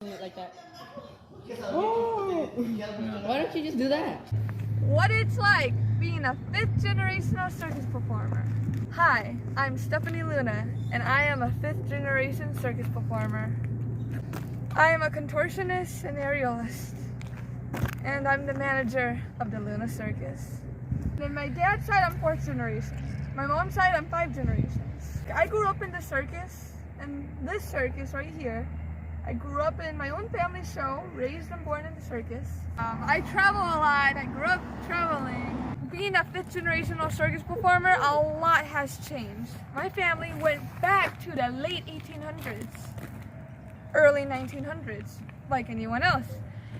Like that. Oh. Why don't you just do that? What it's like being a 5th generational circus performer. Hi, I'm Stephanie Luna, and I am a 5th generation circus performer. I am a contortionist and aerialist, and I'm the manager of the Luna Circus. And on my dad's side, I'm 4th generation. My mom's side, I'm 5 generations. I grew up in the circus, and this circus right here, I grew up in my own family show, raised and born in the circus. I travel a lot, I grew up traveling. Being a 5th generational circus performer, a lot has changed. My family went back to the late 1800s, early 1900s, like anyone else.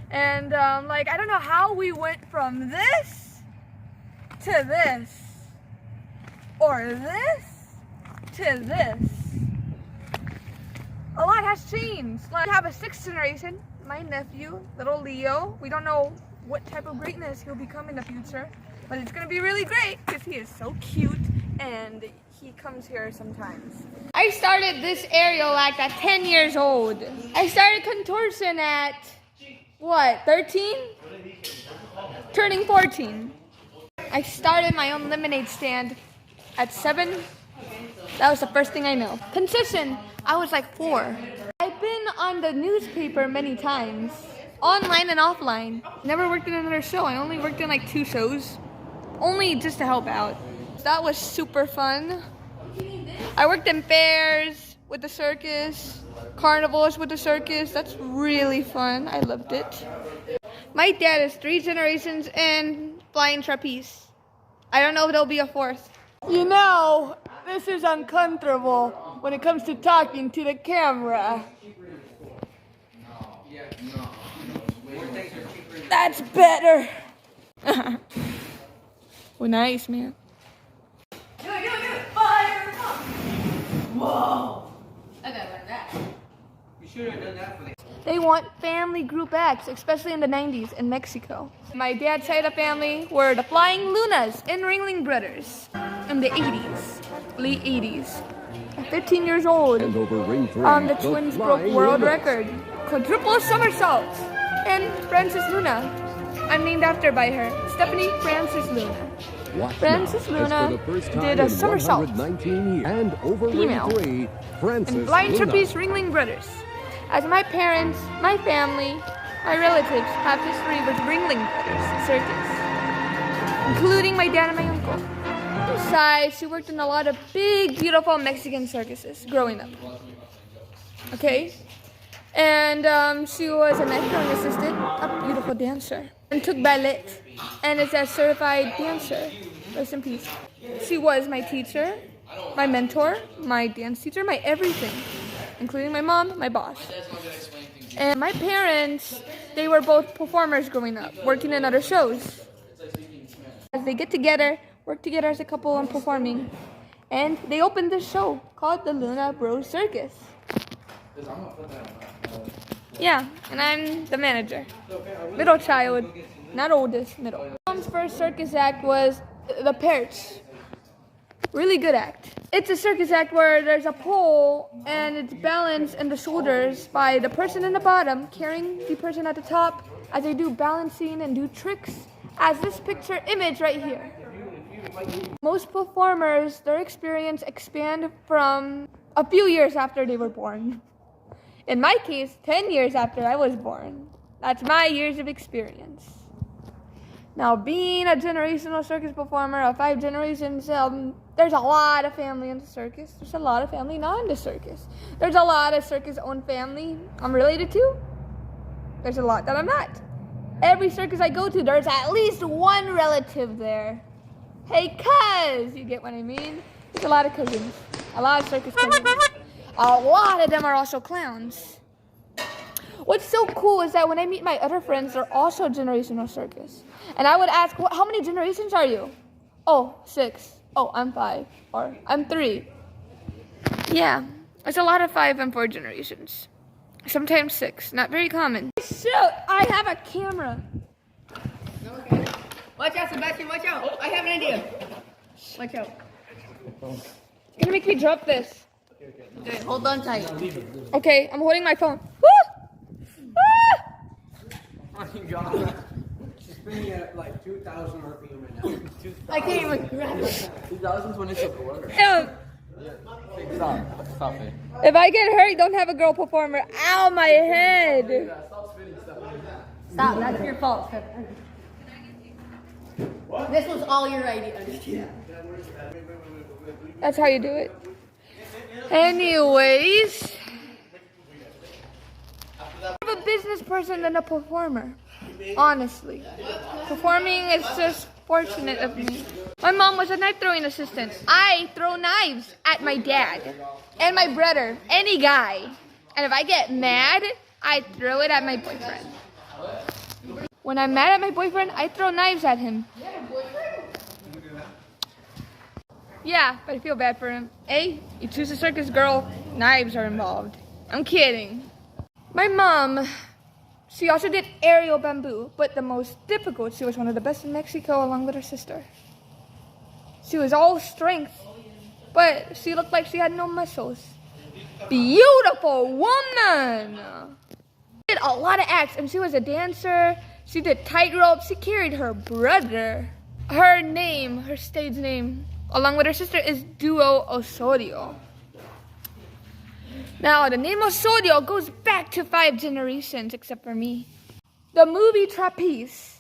And I don't know how we went from this to this, or this to this. A lot has changed. I have a 6th generation, my nephew, little Leo. We don't know what type of greatness he'll become in the future, but it's gonna be really great because he is so cute and he comes here sometimes. I started this aerial act at 10 years old. I started contortion at, what, 13? Turning 14. I started my own lemonade stand at 7. That was the first thing I know. Concession, I was like 4. I've been on the newspaper many times, online and offline. Never worked in another show. I only worked in like 2 shows, only just to help out. That was super fun. I worked in fairs with the circus, carnivals with the circus. That's really fun. I loved it. My dad is 3 generations in flying trapeze. I don't know if there'll be a 4th. You know, this is uncomfortable when it comes to talking to the camera. That's better. Well, nice, man. Do it. Fire! Whoa! I gotta learn that. You should have done that for the... They want family group acts, especially in the 90s in Mexico. My dad's side of the family were the Flying Lunas and Ringling Brothers in the 80s, late 80s. At 15 years old, the twins broke world record, quadruple somersaults, and Frances Luna. I'm named after by her, Stephanie Frances Luna. Frances Luna did a somersault, female, and Flying Trapeze Ringling Brothers. As my parents, my family, my relatives have history with Ringling Brothers Circus, including my dad and my uncle. Besides, she worked in a lot of big, beautiful Mexican circuses growing up. Okay? And she was an acting assistant, a beautiful dancer, and took ballet, and is a certified dancer. Rest in peace. She was my teacher, my mentor, my dance teacher, my everything, including my mom, my boss. And my parents, they were both performers growing up, working in other shows. As they get together, work together as a couple and performing. And they opened this show called the Luna Bros Circus. Yeah, and I'm the manager. Middle child, not oldest, middle. Mom's first circus act was the Perch. Really good act. It's a circus act where there's a pole and it's balanced in the shoulders by the person in the bottom carrying the person at the top as they do balancing and do tricks, as this picture image right here. Most performers, their experience expand from a few years after they were born. In my case, 10 years after I was born. That's my years of experience. Now, being a generational circus performer of 5 generations, there's a lot of family in the circus. There's a lot of family not in the circus. There's a lot of circus-owned family I'm related to. There's a lot that I'm not. Every circus I go to, there's at least one relative there. Hey, cuz! You get what I mean? There's a lot of cousins. A lot of circus cousins. A lot of them are also clowns. What's so cool is that when I meet my other friends, they're also generational circus. And I would ask, how many generations are you? Oh, 6. Oh, I'm 5. Or I'm 3. Yeah, it's a lot of 5 and 4 generations. Sometimes 6. Not very common. Shoot, I have a camera. Okay. Watch out, Sebastian, watch out. I have an idea. Watch out. It's gonna make me drop this. Okay, hold on tight. Okay, I'm holding my phone. Woo! genre. She's spinning at like 2,000 RPM right now. I can't even grab it. 2,000 when it's a blur. Stop it. If I get hurt, don't have a girl performer. Ow, my head. Stop spinning stuff like that. Stop, that's your fault. This was all your idea. That's how you do it. Anyways, I'm a business person than a performer. Honestly, performing is just fortunate of me. My mom was a knife throwing assistant. I throw knives at my dad and my brother, any guy. And if I get mad, I throw it at my boyfriend. When I'm mad at my boyfriend, I throw knives at him. Yeah, but I feel bad for him. Hey, you choose a circus girl, knives are involved. I'm kidding. My mom, she also did aerial bamboo, but the most difficult, she was one of the best in Mexico along with her sister. She was all strength, but she looked like she had no muscles. Beautiful woman! She did a lot of acts, and she was a dancer. She did tightrope. She carried her brother. Her name, her stage name, along with her sister, is Duo Osorio. Now, the name Osorio goes back to 5 generations, except for me. The movie Trapeze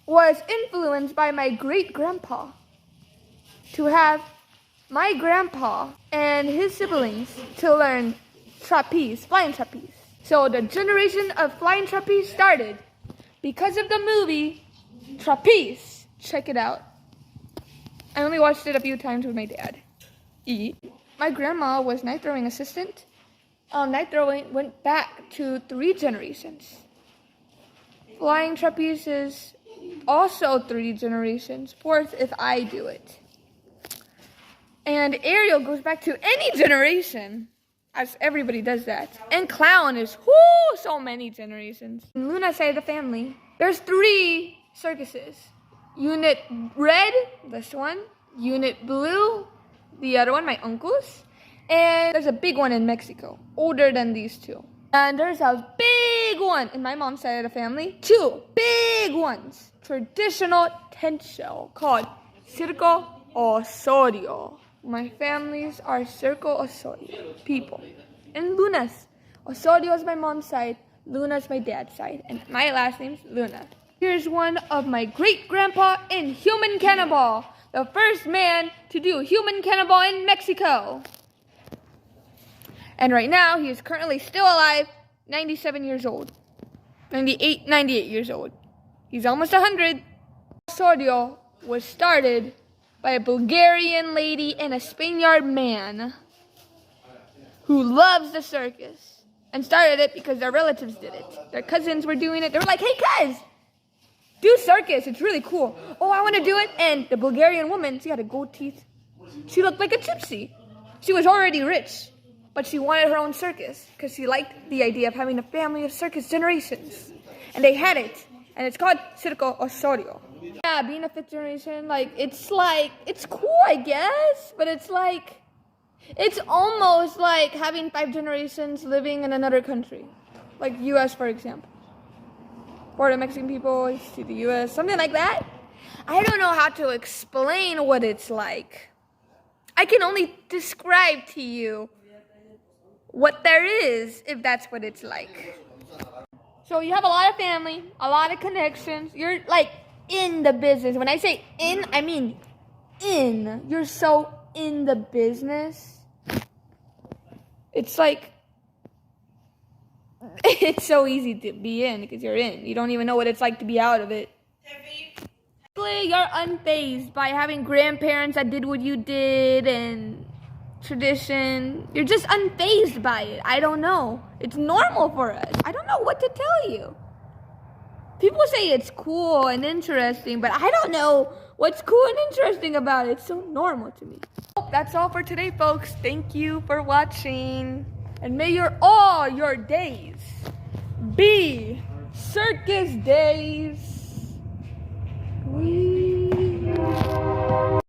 was influenced by my great-grandpa to have my grandpa and his siblings to learn trapeze, flying trapeze. So the generation of flying trapeze started because of the movie Trapeze. Check it out. I only watched it a few times with my dad. My grandma was knife throwing assistant. Knife throwing went back to 3 generations. Flying trapeze is also 3 generations. 4th if I do it. And aerial goes back to any generation, as everybody does that. And clown is so many generations. In Luna's side of the family, there's 3 circuses. Unit red, this one. Unit blue, the other one, my uncle's. And there's a big one in Mexico, older than these 2. And there's a big one in my mom's side of the family. 2 big ones. Traditional tent show called Circo Osorio. My families are Circo Osorio people. And Luna's. Osorio is my mom's side. Luna's my dad's side. And my last name's Luna. Here's one of my great-grandpa in Human Cannibal. The first man to do Human Cannibal in Mexico. And right now, he is currently still alive, 97 years old. 98 years old. He's almost 100. Osorio was started by a Bulgarian lady and a Spaniard man who loves the circus and started it because their relatives did it. Their cousins were doing it. They were like, hey, cuz, do circus. It's really cool. Oh, I want to do it. And the Bulgarian woman, she had a gold teeth. She looked like a gypsy. She was already rich, but she wanted her own circus because she liked the idea of having a family of circus generations. And they had it. And it's called Circo Osorio. Yeah, being a 5th generation, it's cool, I guess. But it's almost like having 5 generations living in another country. Like U.S., for example. For the Mexican people, to the U.S., something like that. I don't know how to explain what it's like. I can only describe to you what there is, if that's what it's like. So you have a lot of family, a lot of connections. You're like in the business. When I say in, I mean in. You're so in the business. It's like, it's so easy to be in because you're in. You don't even know what it's like to be out of it. You're unfazed by having grandparents that did what you did and tradition. You're just unfazed by it. I don't know. It's normal for us. I don't know what to tell you. People say it's cool and interesting, but I don't know what's cool and interesting about it. It's so normal to me. That's all for today, folks. Thank you for watching. And may all your days be circus days.